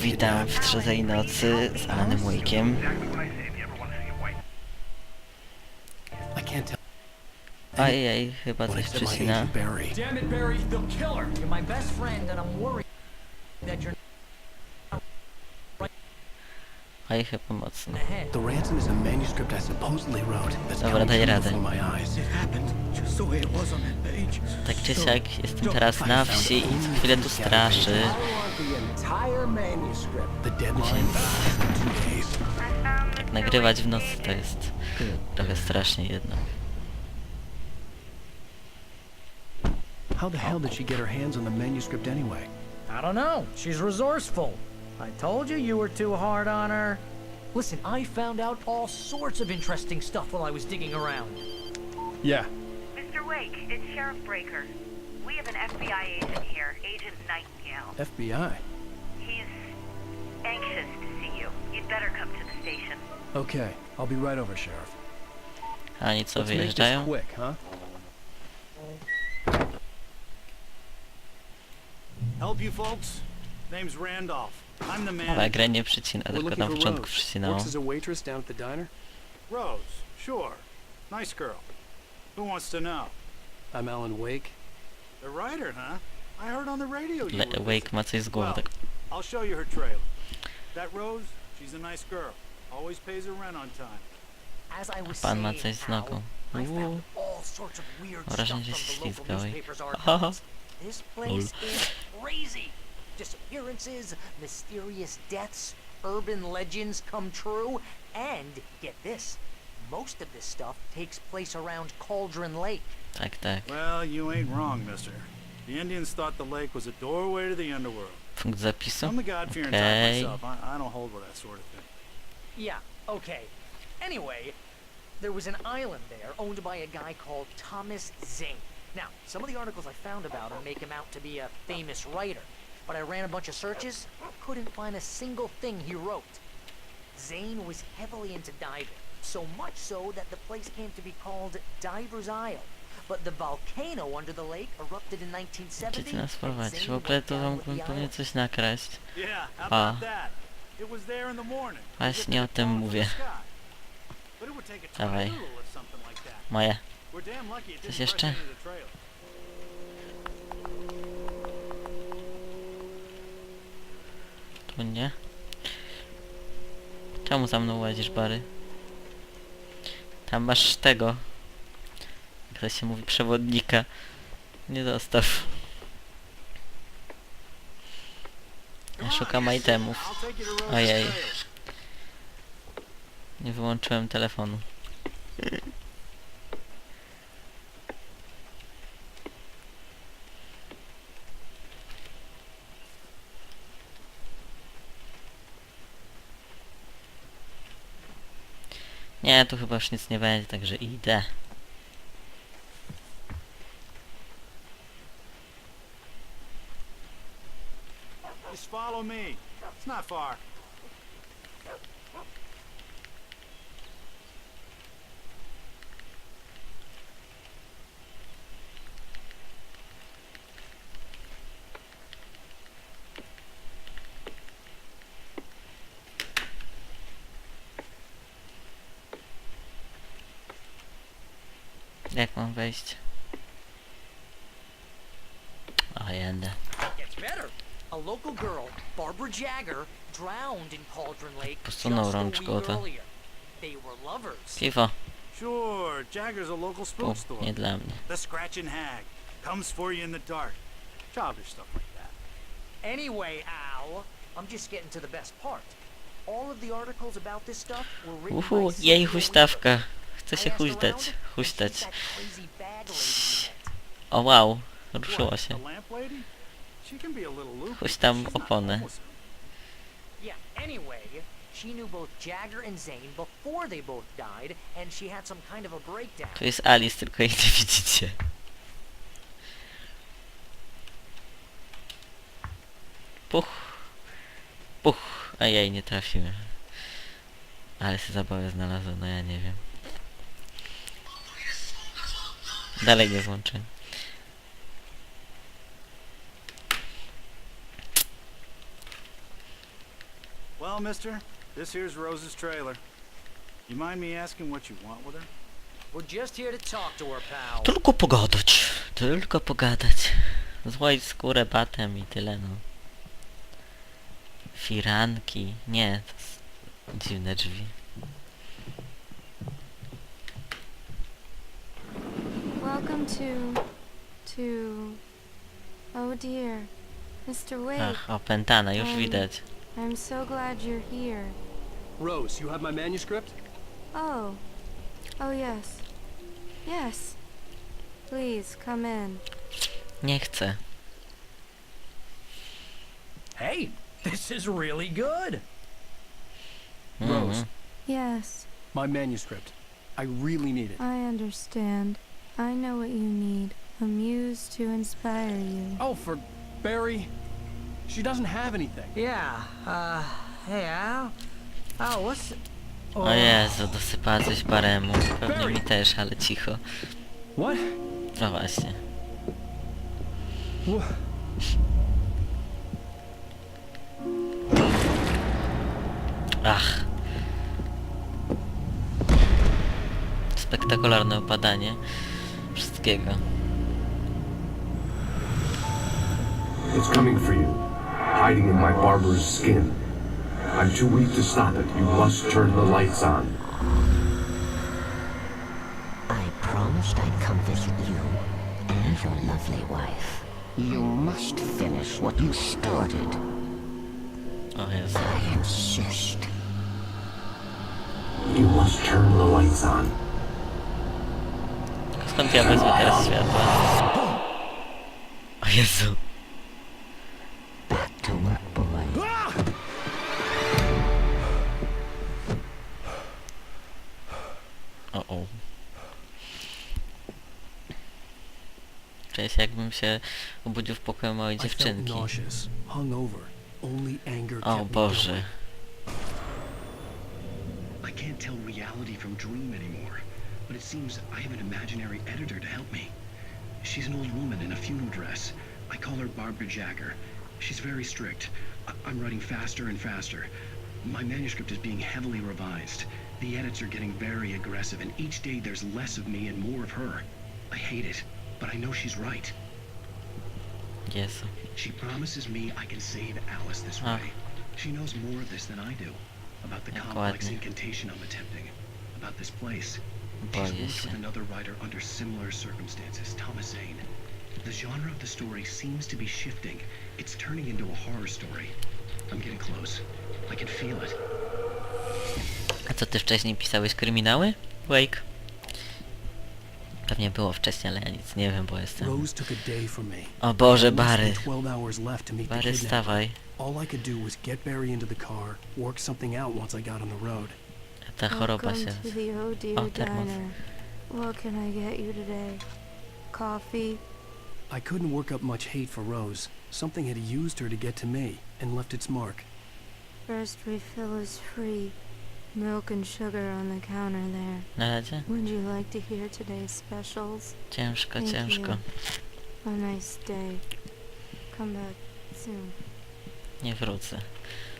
Witam w trzeciej nocy z Alanem Wake'iem. Ojej, chyba coś przycina. Oj, chyba mocno. Dobra, daj radę. Tak czy siak, jestem teraz na wsi i co chwilę tu straszy. Więc tak nagrywać w nocy to jest trochę strasznie jednak. How the hell did she get her hands on the manuscript anyway? I don't know. She's resourceful. I told you you were too hard on her. Listen, I found out all sorts of interesting stuff while I was digging around. Yeah. Mr. Wake, it's Sheriff Breaker. We have an FBI agent here, Agent Nightingale. FBI? He's anxious to see you. You'd better come to the station. Okay, I'll be right over, Sheriff. A oni co, Let's make this wyjeżdżają? quick, huh? Help you folks? Name's Randolph. I'm the Ale manager. grę nie przycina, We're tylko looking na for początku Rose. przycinało. Works as a waitress down at the diner. Rose, sure. Nice girl. Who wants to know? I'm Alan Wake. The writer, huh? I heard on the radio you were Wake ma coś z głową, Well, tak. I'll show you her trailer. That Rose, she's a nice girl. Always pays her rent on time. As I was Pan ma saying, coś z Al, nogą. I found all sorts of weird Wrażenie, stuff że się from the local ślizga, oj. newspaper's Haha. archives. This place is crazy. Disappearances, mysterious deaths, urban legends come true, and get this, most of this stuff takes place around Cauldron Lake. Tak, tak. Well, you ain't wrong, mister. The Indians thought the lake was a doorway to the underworld. Punkt zapisu. I'm the God-fearing type Okej. myself. I don't hold with that sort of thing. Yeah, okay. Anyway, there was an island there owned by a guy called Thomas Zane. Now, some of the articles I found about him make him out to be a famous writer, but I ran a bunch of searches, couldn't find a single thing he wrote. Zane was heavily into diving, so much so that the place came to be called Diver's Isle. But the volcano under the lake erupted in Gdzie 1970. ty nas and prowadzisz? W Zane ogóle went to down with mógłbym the pewnie island. coś nakraść. Yeah, how A. about that? It was there in the morning. Właśnie o tym mówię. But it would take a Dawaj. ton to lift something like that. Moje. We're damn lucky it Coś didn't jeszcze? break into the trail. Tu nie. Czemu za mną łazisz, Bary? Tam masz tego. Jak to się mówi, przewodnika. Nie zostaw. Ja szukam itemów. I'll take you to Rose's Ojej. trail. Nie wyłączyłem telefonu. Nie, tu chyba już nic nie będzie, także idę. Just follow me. It's not far. Jak mam wejść? O, jadę. Gets better. A local girl, Barbara Jagger, drowned in Cauldron Lake just Posunął a rączką week to. earlier. They were lovers. Piwo. Sure, Jagger's a local spook store. Nie dla mnie. The Scratching Hag comes for you in the dark. Childish stuff like that. Anyway, Al, I'm just getting to the best part. All of the articles about this stuff were written by Uhu, Cynthia jej huśtawka. Chce I się asked huśtać. around, and Huśtać. she's that crazy bad lady you met. O wow, ruszyło What, się. the lamp lady? She can be a little loopy. Chuś tam She's not opony. homeless. Yeah, anyway, she knew both Jagger and Zane before they both died, and she had some kind of a breakdown. Tu jest Alice, tylko jej nie widzicie. Puch. Puch. Ejej, nie trafiłem. Ale się zabawę znalazłem, no ja nie wiem. Dalej nie włączę. mister. This here's Rose's trailer. You mind me asking what you want with her? We're just here to talk to her, pal. Tylko pogadać. Tylko pogadać. Złoić skórę batem i tyle, no. Firanki. Nie, to dziwne drzwi. Welcome to... Oh dear. Mr. Wake, Ach, opętana, już widać. I'm so glad you're here. Rose, you have my manuscript? Oh. Oh yes. Yes. Please, come in. Nie chcę. Hey, this is really good. Mhm. Rose, Yes, my manuscript. I really need it. I understand. I know what you need. A muse to inspire you. Oh, for Barry? She doesn't have anything. Yeah, hey, Al? Oh, what's... O Jezu, dosypała coś Baremu. Pewnie mi też, ale cicho. What? No właśnie. Ach. Spektakularne opadanie wszystkiego. It's coming for you, hiding in my barber's skin. I'm too weak to stop it. You must turn the lights on. I promised I'd come visit you and your lovely wife. You must finish what you started. O Jezu. I insist. You must turn the lights on. Skąd ja wezmę teraz światło? O Jezu. Back to work, boy. O. Czuję się, jakbym się obudził w pokoju małej I felt dziewczynki. nauseous, hungover. Only anger O kept me Boże. I can't tell reality from dream anymore, but it seems I have an imaginary editor to help me. She's an old woman in a funeral dress. I call her Barbara Jagger. She's very strict. I'm writing faster and faster. My manuscript is being heavily revised. The edits are getting very aggressive, and each day there's less of me and more of her. I hate it, but I know she's right. Jezu. She promises me I can save Alice this Ah. way. She knows more of this than I do. About the complex Dokładnie. incantation I'm attempting. About this place. She's Boję worked się. with another writer under similar circumstances, Thomas Zane. The genre of the story seems to be shifting. It's turning into a horror story. I'm getting close. I can feel it. A co ty wcześniej pisałeś kryminały? Wake? Pewnie było wcześniej, ale ja nic nie wiem, bo jestem... Rose took a day from me. O Boże, Less than Barry. 12 hours left to meet the Barry, kidnapper. stawaj. All I could do was get Barry into the car, work something out once I got on the road. Ta choroba Welcome się... to the Oh Dear O, termos. Diner. What can I get you today? Coffee? I couldn't work up much hate for Rose. Something had used her to get to me and left its mark. First refill is free. Milk and sugar on the counter there. Na razie? Would you like to hear today's specials? Ciężko, Thank ciężko. you. A nice day. Come back soon. Nie wrócę.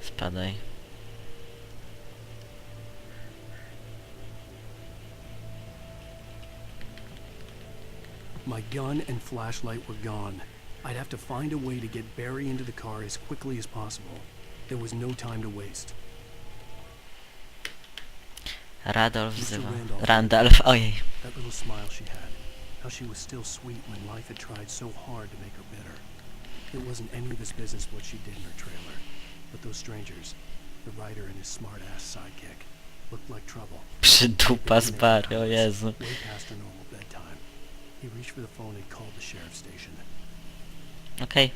Spadaj. My gun and flashlight were gone. I'd have to find a way to get Barry into the car as quickly as possible. There was no time to waste. Radolf Mr. wzywa. Randolph. Randolph, ojej. That little smile she had. How she was still sweet when life had tried so hard to make her bitter. It wasn't any of his business what she did in her trailer. But those strangers, the writer and his smart-ass sidekick, looked like trouble. Przydupa z Barry, o Jezu. Way past her normal bedtime. He reached for the phone and called the sheriff's station. Okej.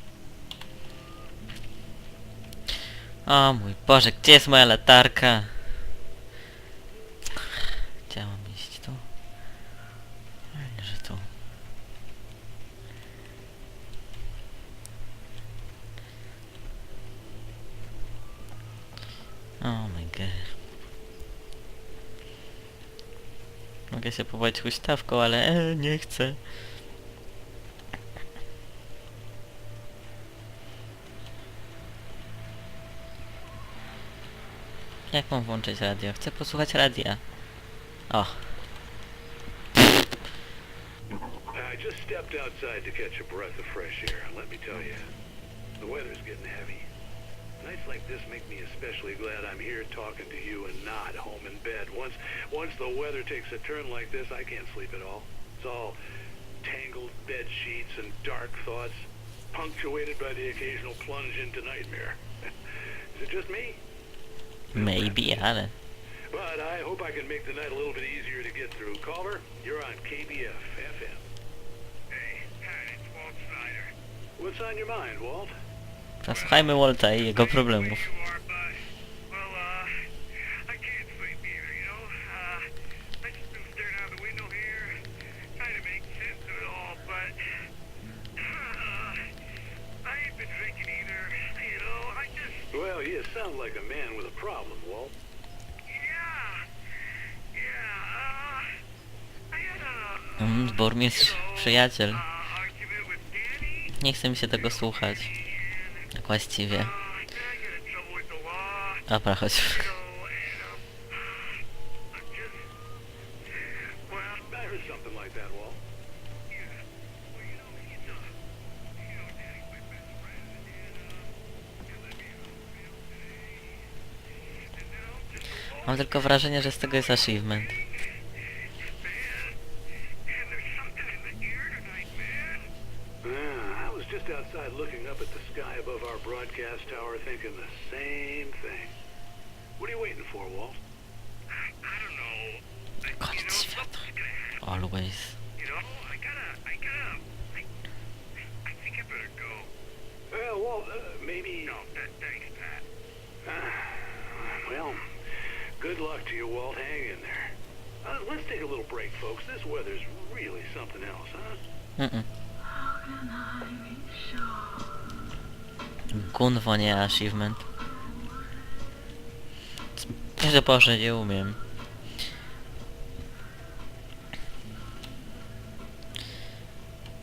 O mój Boże, gdzie jest moja latarka? Gdzie mam iść? Tu? Nie, że tu. Oh my god. Mogę się powołać huśtawką, ale nie chcę. Jak mam włączyć radio? Chcę posłuchać radia. O. I just stepped outside to catch a breath of fresh air, and let me tell you, the weather's getting heavy. Nights like this make me especially glad I'm here talking to you and not home in bed. Once the weather takes a turn like this, I can't sleep at all. It's all tangled bed sheets and dark thoughts, punctuated by the occasional plunge into nightmare. Is it just me? Maybe, ale... But I hope I can make the night a little bit easier to get through. Caller, you're on KBF FM. Hey, it's Walt Snyder. What's on your mind, Walt? Posłuchajmy Walta i jego problemów. Well, you sound like a man with a problem, Walt. Burmistrz, przyjaciel. Nie chce mi się tego słuchać. Tak właściwie. Dobra, chodź. Mam tylko wrażenie, że z tego jest achievement. Outside looking up at the sky above our broadcast tower thinking the same thing. What are you waiting for, Walt? I don't know. Koniec świata. Always. You know, I think I better go. Well, Walt, maybe... No, thanks, Pat. Well, good luck to you, Walt. Hang in there. Let's take a little break, folks. This weather's really something else, huh? Gunwo, nie achievement. Że Boże, nie umiem.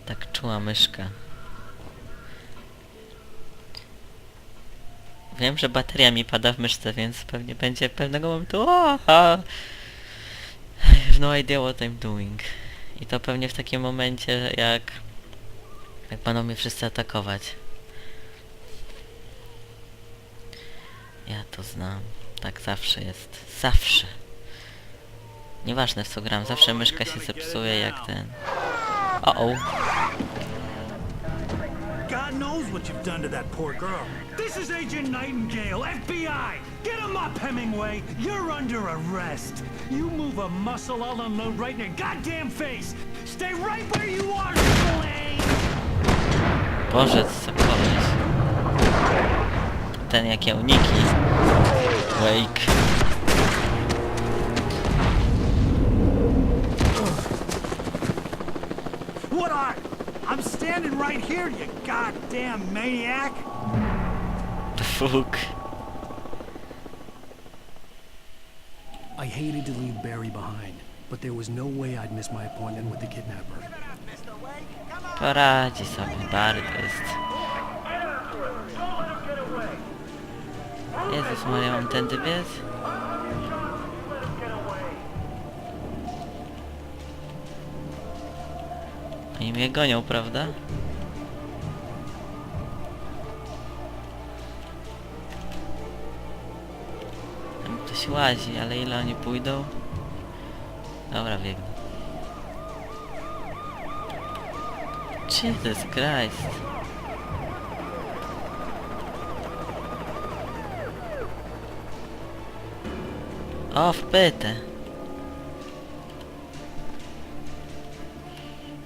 Tak czuła myszka. Wiem, że bateria mi pada w myszce, więc pewnie będzie pewnego momentu. I have no idea what I'm doing. I to pewnie w takim momencie, jak będą mnie wszyscy atakować. Ja to znam. Tak zawsze jest. Zawsze. Nieważne w co gram, zawsze myszka się zepsuje jak ten. God knows what you've done to that poor girl. This is Agent Nightingale, FBI! Get him up, Hemingway! You're under arrest! You move a muscle, I'll unload right in your goddamn face! Stay right where you are, Slane! Boże, co koleś. Ten jakie uniki. Wake. What I'm standing right here, you goddamn maniac! The fuck? I hated to leave Barry behind, but there was no way I'd miss my appointment with the kidnapper. Poradzi sobie, Bart jest. Jezus Maria, mam tędy biec? Oni mnie gonią, prawda? Tam ktoś łazi, ale ile oni pójdą? Dobra, biegnę. Jesus Christ. O, wpytę.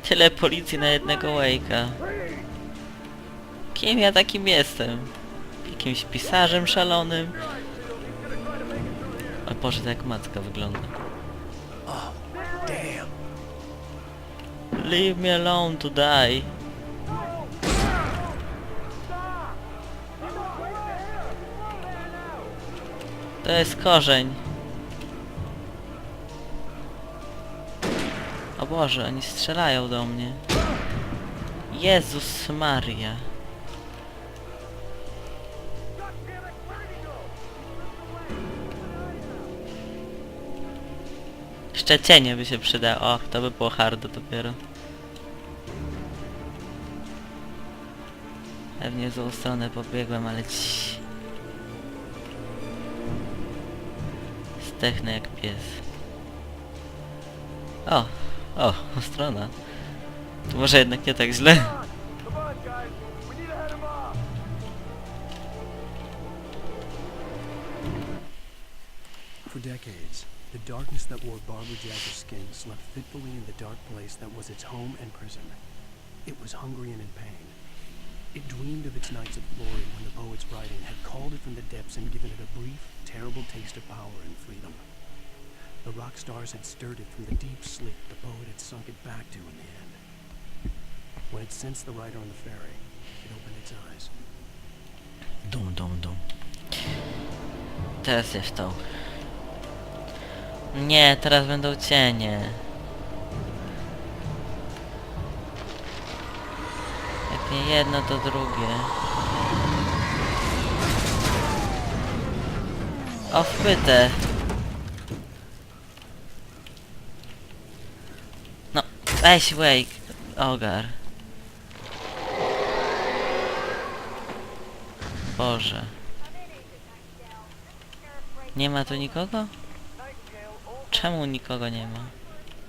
Tyle policji na jednego Wake'a. Kim ja takim jestem? Jakimś pisarzem szalonym? O Boże, to jak macka wygląda. Leave me alone to die. To jest korzeń. O Boże, oni strzelają do mnie. Jezus Maria. Jeszcze cienie by się przydało. O, to by było hardo dopiero. Pewnie w złą stronę pobiegłem, ale zdechnę jak pies. O, strona. To może jednak nie tak źle. For decades, the darkness that wore Barbara Jagger's skin slept fitfully in the dark place that was its home and prison. It was hungry and in pain. It dreamed of its nights of glory when the poet's writing had called it from the depths and given it a brief, terrible taste of power and freedom. The rock stars had stirred it from the deep sleep the poet had sunk it back to in the end. When it sensed the writer on the ferry, it opened its eyes. Dum. Teraz jest to. Nie, teraz będą cienie. Jak nie jedno, to drugie. O, wpytę. No, weź wake, ogar. Boże. Nie ma tu nikogo? Czemu nikogo nie ma?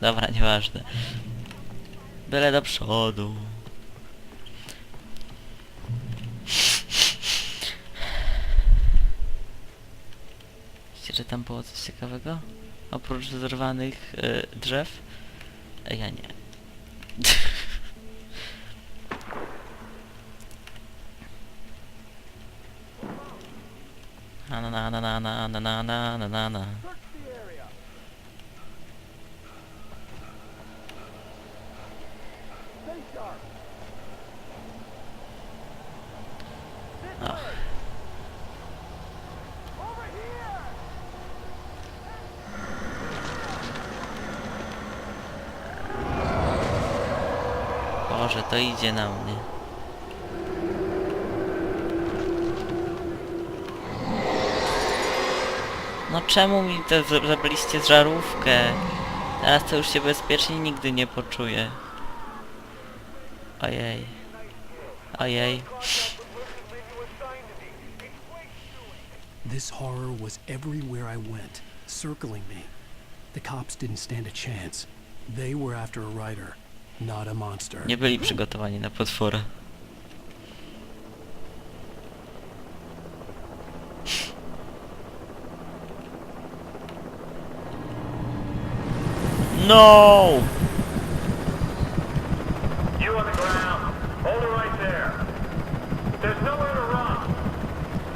Dobra, nieważne. Byle do przodu. Wiecie, że tam było coś ciekawego? Oprócz zerwanych drzew? Ja nie. Na. Boże, to idzie na mnie. No czemu mi zabraliście żarówkę? Teraz to już się bezpiecznie nigdy nie poczuję. Ojej. This horror was everywhere I went, circling me. The cops didn't stand a chance. They were after a writer, not a monster. Nie byli przygotowani na potwora. No! You on the ground. Hold it right there. There's nowhere to run.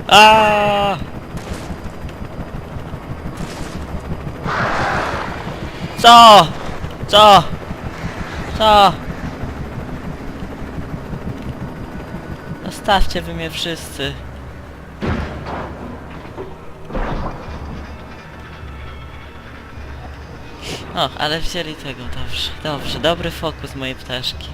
A! Co? Zostawcie wy mnie wszyscy. O, ale wzięli tego, dobrze, dobry fokus mojej ptaszki.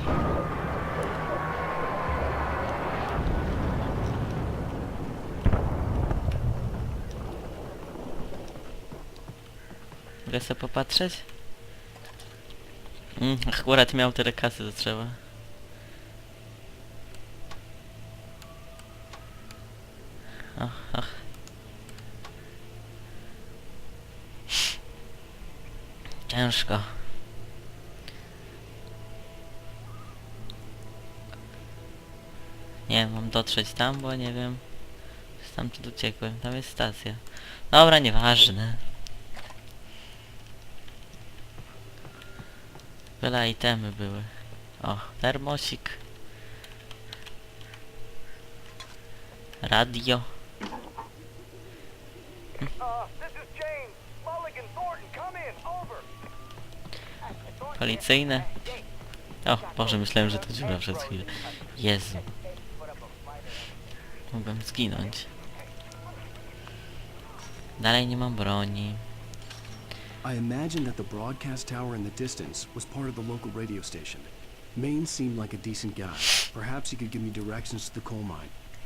Mogę sobie popatrzeć? Akurat miał tyle kasy, to trzeba. Och. Ciężko. Nie, mam dotrzeć tam, bo nie wiem. Stamtąd uciekłem, tam jest stacja. Dobra, nieważne. Byle itemy były. O, termosik. Radio. Policyjne. O, Boże, myślałem, że to dziura przez chwilę. Jezu. Mogłem zginąć. Dalej nie mam broni. I imagined that the broadcast tower in the distance was part of the local radio station. Maine seemed like a decent guy. Perhaps he could give me directions to the coal mine.